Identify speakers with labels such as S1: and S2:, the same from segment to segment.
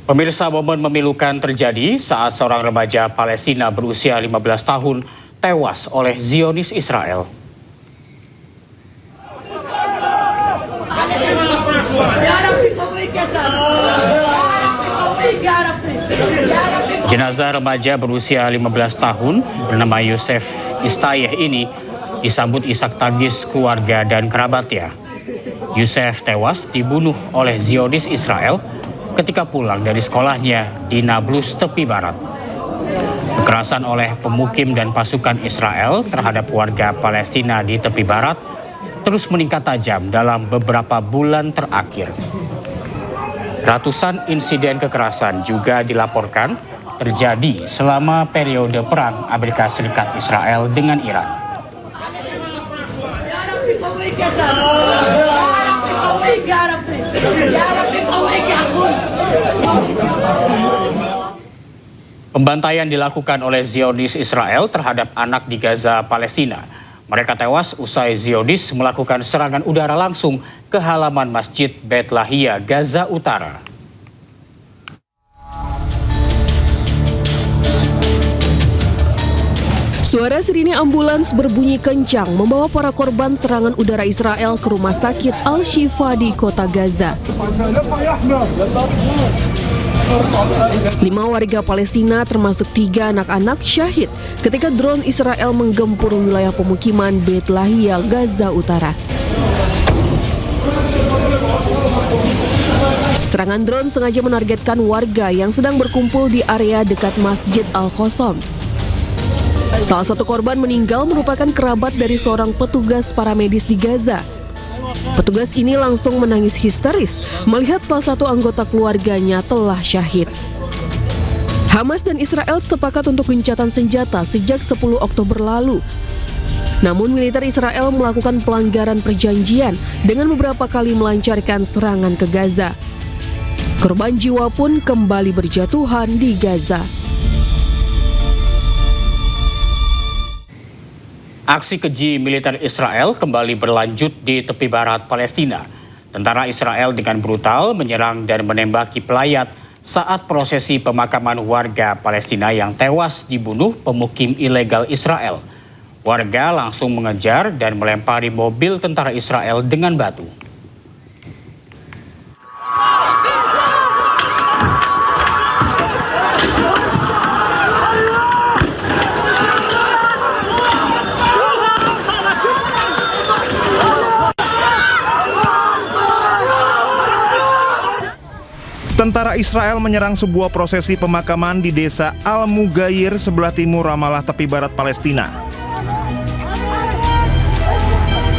S1: Pemirsa, momen memilukan terjadi saat seorang remaja Palestina berusia 15 tahun tewas oleh Zionis Israel. Jenazah remaja berusia 15 tahun bernama Yosef Istayeh ini disambut isak tangis keluarga dan kerabatnya. Yosef tewas dibunuh oleh Zionis Israel ketika pulang dari sekolahnya di Nablus, tepi barat. Kekerasan oleh pemukim dan pasukan Israel terhadap warga Palestina di tepi barat terus meningkat tajam dalam beberapa bulan terakhir. Ratusan insiden kekerasan juga dilaporkan terjadi selama periode perang Amerika Serikat Israel dengan Iran. Pembantaian dilakukan oleh Zionis Israel terhadap anak di Gaza, Palestina. Mereka tewas usai Zionis melakukan serangan udara langsung ke halaman Masjid Beit Lahia, Gaza Utara.
S2: Suara sirine ambulans berbunyi kencang membawa para korban serangan udara Israel ke rumah sakit Al-Shifa di kota Gaza. 5 warga Palestina termasuk 3 anak-anak syahid ketika drone Israel menggempur wilayah pemukiman Beit Lahia, Gaza Utara. Serangan drone sengaja menargetkan warga yang sedang berkumpul di area dekat Masjid Al-Qosam. Salah satu korban meninggal merupakan kerabat dari seorang petugas paramedis di Gaza. Petugas ini langsung menangis histeris melihat salah satu anggota keluarganya telah syahid. Hamas dan Israel sepakat untuk gencatan senjata sejak 10 Oktober lalu. Namun militer Israel melakukan pelanggaran perjanjian dengan beberapa kali melancarkan serangan ke Gaza. Korban jiwa pun kembali berjatuhan di Gaza.
S1: Aksi keji militer Israel kembali berlanjut di tepi barat Palestina. Tentara Israel dengan brutal menyerang dan menembaki pelayat saat prosesi pemakaman warga Palestina yang tewas dibunuh pemukim ilegal Israel. Warga langsung mengejar dan melempari mobil tentara Israel dengan batu.
S3: Tentara Israel menyerang sebuah prosesi pemakaman di desa Al-Mugayir sebelah timur Ramallah, tepi barat Palestina.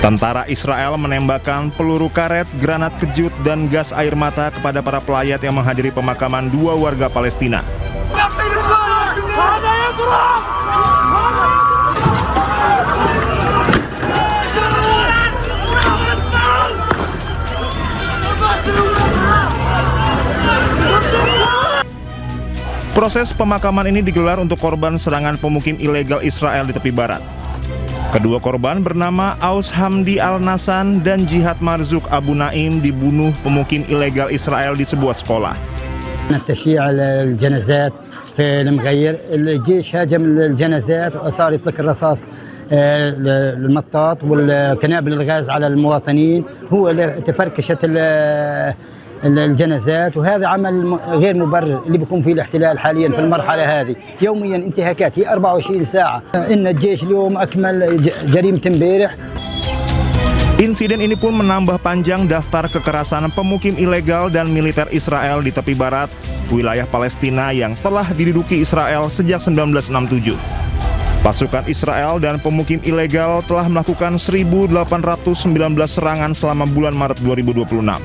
S3: Tentara Israel menembakkan peluru karet, granat kejut, dan gas air mata kepada para pelayat yang menghadiri pemakaman 2 warga Palestina. Proses pemakaman ini digelar untuk korban serangan pemukim ilegal Israel di tepi barat. Kedua korban bernama Aus Hamdi Al-Nasan dan Jihad Marzuk Abu Naim dibunuh pemukim ilegal Israel di sebuah sekolah.
S4: التشييع الجنازات في المغير الجيش هاجم الجنازات وصار يطلق الرصاص المطاط والقنابل الغاز على المواطنين هو تفركشت الجنازات وهذا عمل غير مبرر اللي بيكون فيه الاحتلال حاليا في المرحله هذه يوميا انتهاكات هي 24 ساعه ان الجيش اليوم اكمل جريمه امبارح.
S3: Insiden ini pun menambah panjang daftar kekerasan pemukim ilegal dan militer Israel di tepi barat wilayah Palestina yang telah diduduki Israel sejak 1967. Pasukan Israel dan pemukim ilegal telah melakukan 1.819 serangan selama bulan Maret 2026.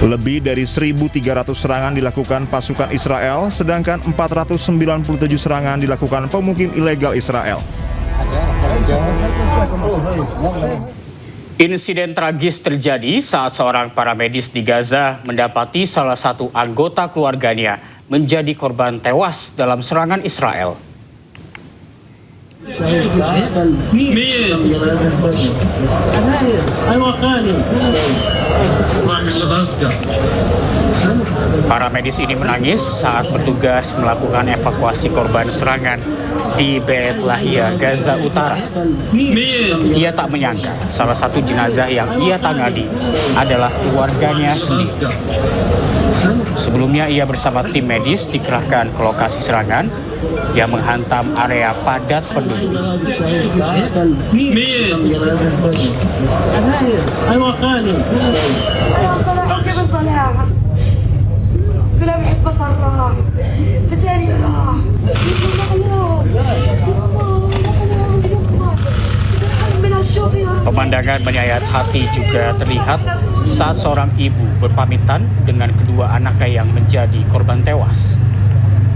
S3: Lebih dari 1.300 serangan dilakukan pasukan Israel, sedangkan 497 serangan dilakukan pemukim ilegal Israel.
S1: Insiden tragis terjadi saat seorang paramedis di Gaza mendapati salah satu anggota keluarganya menjadi korban tewas dalam serangan Israel. Para medis ini menangis saat bertugas melakukan evakuasi korban serangan di Beit Lahia, Gaza Utara. Ia tak menyangka salah satu jenazah yang ia tangani adalah keluarganya sendiri. Sebelumnya ia bersama tim medis dikerahkan ke lokasi serangan yang menghantam area padat penduduk. Pemandangan menyayat hati juga terlihat saat seorang ibu berpamitan dengan kedua anaknya yang menjadi korban tewas.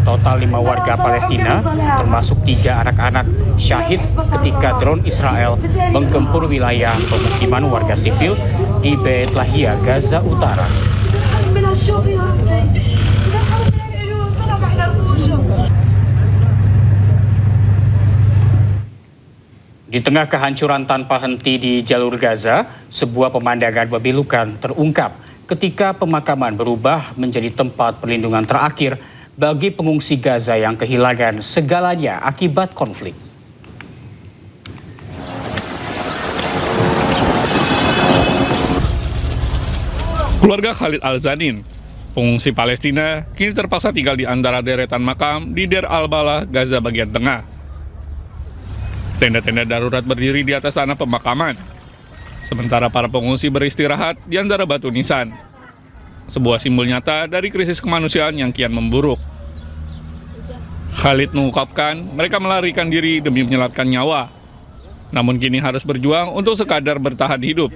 S1: Total 5 warga Palestina, termasuk 3 anak-anak, syahid ketika drone Israel menggempur wilayah pemukiman warga sipil di Beit Lahia, Gaza Utara. Di tengah kehancuran tanpa henti di jalur Gaza, sebuah pemandangan memilukan terungkap ketika pemakaman berubah menjadi tempat perlindungan terakhir bagi pengungsi Gaza yang kehilangan segalanya akibat konflik.
S5: Keluarga Khalid Al-Zanin, pengungsi Palestina, kini terpaksa tinggal di antara deretan makam di Deir al-Balah, Gaza bagian tengah. Tenda-tenda darurat berdiri di atas tanah pemakaman, sementara para pengungsi beristirahat di antara batu nisan. Sebuah simbol nyata dari krisis kemanusiaan yang kian memburuk. Khalid mengungkapkan mereka melarikan diri demi menyelamatkan nyawa, namun kini harus berjuang untuk sekadar bertahan hidup.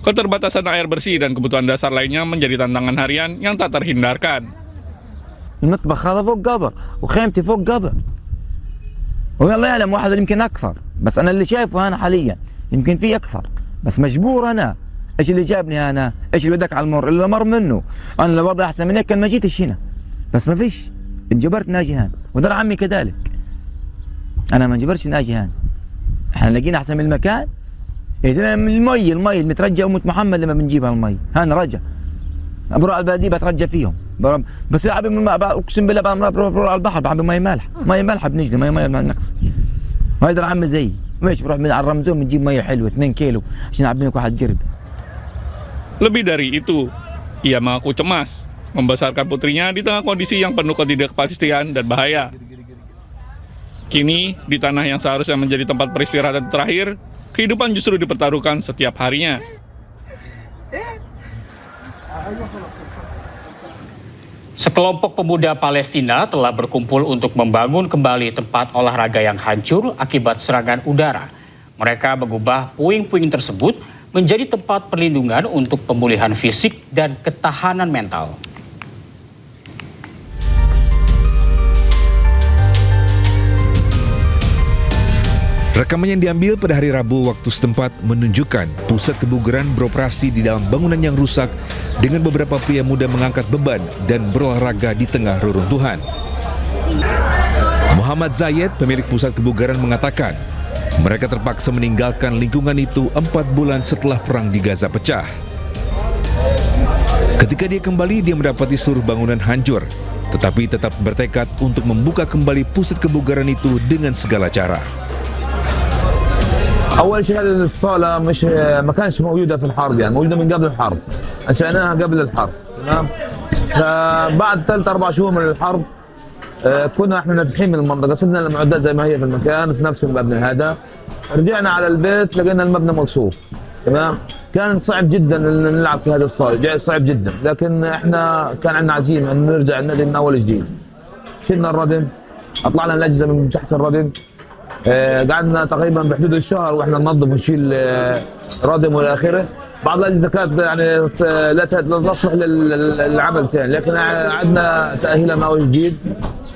S5: Keterbatasan air bersih dan kebutuhan dasar lainnya menjadi tantangan harian yang tak terhindarkan.
S6: المطبخ هذا فوق قبر وخيمتي فوق قبر والله يعلم واحد يمكن اكثر بس انا اللي شايفه انا حاليا يمكن في اكثر بس مجبور انا ايش اللي جابني انا ايش اللي بدك على المر اللي مر منه انا لو وضعي احسن من هيك كان ما جيتش هنا بس ما فيش انجبرت ناجي هان وده عمي كذلك انا ما انجبرتش ناجي هان احنا لقينا احسن من المكان يا زلمه من المي المترجى امة محمد لما بنجيبها المي هان رجع بروح على البلديه بترجى فيهم بس العب من الماء اقسم بالله بروح على البحر بعمل مي مالحه بنجلي مي نقص هذا عم زي ماشي بروح من على الرمزون بنجيب مي حلوه 2 كيلو عشان نعبي لك واحد قرد.
S5: Lebih dari itu, ia mengaku cemas membesarkan putrinya di tengah kondisi yang penuh ketidakpastian dan bahaya. Kini, di tanah yang seharusnya menjadi tempat peristirahatan terakhir, kehidupan justru dipertaruhkan setiap harinya.
S1: Sekelompok pemuda Palestina telah berkumpul untuk membangun kembali tempat olahraga yang hancur akibat serangan udara. Mereka mengubah puing-puing tersebut menjadi tempat perlindungan untuk pemulihan fisik dan ketahanan mental.
S7: Rekaman yang diambil pada hari Rabu waktu setempat menunjukkan pusat kebugaran beroperasi di dalam bangunan yang rusak dengan beberapa pria muda mengangkat beban dan berolahraga di tengah reruntuhan. Muhammad Zayed, pemilik pusat kebugaran, mengatakan mereka terpaksa meninggalkan lingkungan itu 4 bulan setelah perang di Gaza pecah. Ketika dia kembali, dia mendapati seluruh bangunan hancur, tetapi tetap bertekad untuk membuka kembali pusat kebugaran itu dengan segala cara.
S6: اول شيء هذه الصاله مش ما كانش موجوده في الحرب يعني موجوده من قبل الحرب انشأناها قبل الحرب تمام فبعد 3-4 شهور من الحرب كنا احنا نازحين من المنطقه صرنا المعدات زي ما هي في المكان في نفس المبنى هذا رجعنا على البيت لقينا المبنى مقصوف تمام كان صعب جدا ان نلعب في هذه الصاله صعب جدا لكن احنا كان عندنا عزيمه ان نرجع النادي من اول جديد شلنا الردم اطلعنا الاجهزه من تحت الردم قعدنا تقريبا بحدود الشهر واحنا ننظف ونشيل ردم والى اخره بعض الاجهزه كانت يعني لا تصلح للعمل ثاني لكن عندنا تاهيلها من اول جديد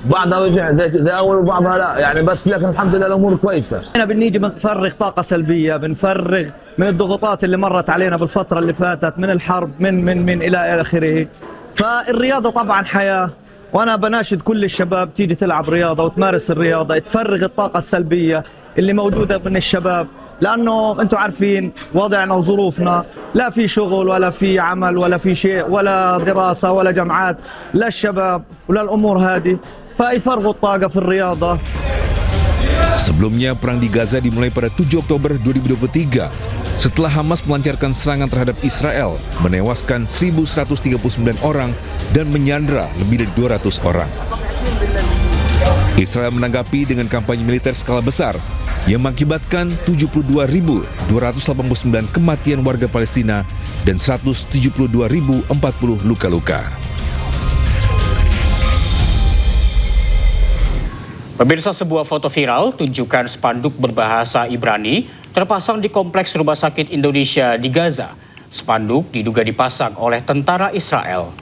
S6: بعضها رجع زي اول وبعضها لا يعني بس لكن الحمد لله الامور كويسه.
S8: احنا بنيجي بنفرغ طاقه سلبيه بنفرغ من الضغوطات اللي مرت علينا بالفتره اللي فاتت من الحرب من الى اخره فالرياضه طبعا حياه وانا بناشد كل الشباب تيجي تلعب رياضه وتمارس الرياضه تفرغ الطاقه السلبيه اللي موجوده من الشباب لأنه أنتم عارفين وضعنا وظروفنا، لا في شغل ولا في عمل ولا في شيء ولا دراسة ولا جامعات، لا الشباب ولا الأمور هذه، فيفرغوا الطاقة في الرياضة.
S7: Sebelumnya, perang di Gaza dimulai pada 7 Oktober 2023 setelah Hamas melancarkan serangan terhadap Israel, menewaskan 1.139 orang dan menyandra lebih dari 200 orang. Israel menanggapi dengan kampanye militer skala besar yang mengakibatkan 72.289 kematian warga Palestina dan 172.040 luka-luka.
S1: Pemirsa, sebuah foto viral tunjukkan spanduk berbahasa Ibrani terpasang di kompleks rumah sakit Indonesia di Gaza. Spanduk diduga dipasang oleh tentara Israel.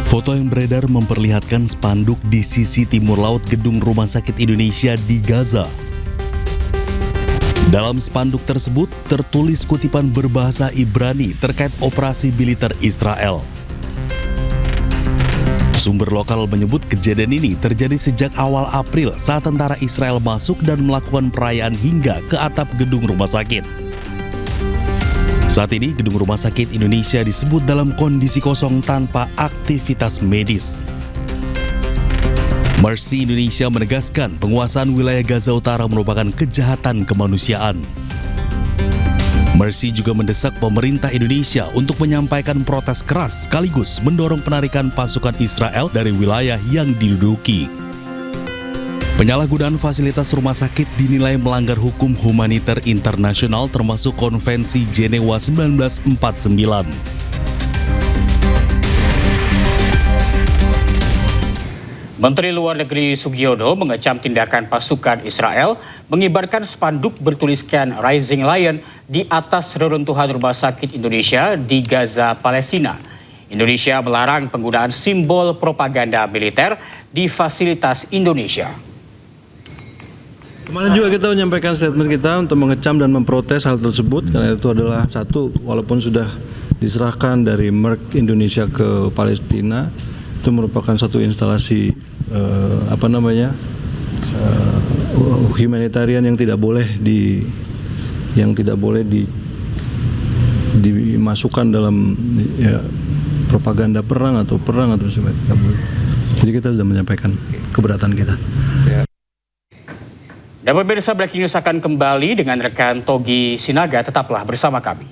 S9: Foto yang beredar memperlihatkan spanduk di sisi timur laut gedung Rumah Sakit Indonesia di Gaza. Dalam spanduk tersebut tertulis kutipan berbahasa Ibrani terkait operasi militer Israel. Sumber lokal menyebut kejadian ini terjadi sejak awal April saat tentara Israel masuk dan melakukan perayaan hingga ke atap gedung rumah sakit. Saat ini gedung Rumah Sakit Indonesia disebut dalam kondisi kosong tanpa aktivitas medis. Mercy Indonesia menegaskan penguasaan wilayah Gaza Utara merupakan kejahatan kemanusiaan. Mercy juga mendesak pemerintah Indonesia untuk menyampaikan protes keras sekaligus mendorong penarikan pasukan Israel dari wilayah yang diduduki. Penyalahgunaan fasilitas rumah sakit dinilai melanggar hukum humaniter internasional termasuk Konvensi Jenewa 1949.
S1: Menteri Luar Negeri Sugiono mengecam tindakan pasukan Israel mengibarkan spanduk bertuliskan Rising Lion di atas reruntuhan rumah sakit Indonesia di Gaza, Palestina. Indonesia melarang penggunaan simbol propaganda militer di fasilitas Indonesia.
S10: Kemarin juga kita menyampaikan statement kita untuk mengecam dan memprotes hal tersebut karena itu adalah satu, walaupun sudah diserahkan dari Merk Indonesia ke Palestina, itu merupakan satu instalasi humanitarian yang tidak boleh dimasukkan dalam propaganda perang atau sebagainya. Jadi kita sudah menyampaikan keberatan kita.
S1: Dan pemirsa, Breaking News akan kembali dengan rekan Togi Sinaga, tetaplah bersama kami.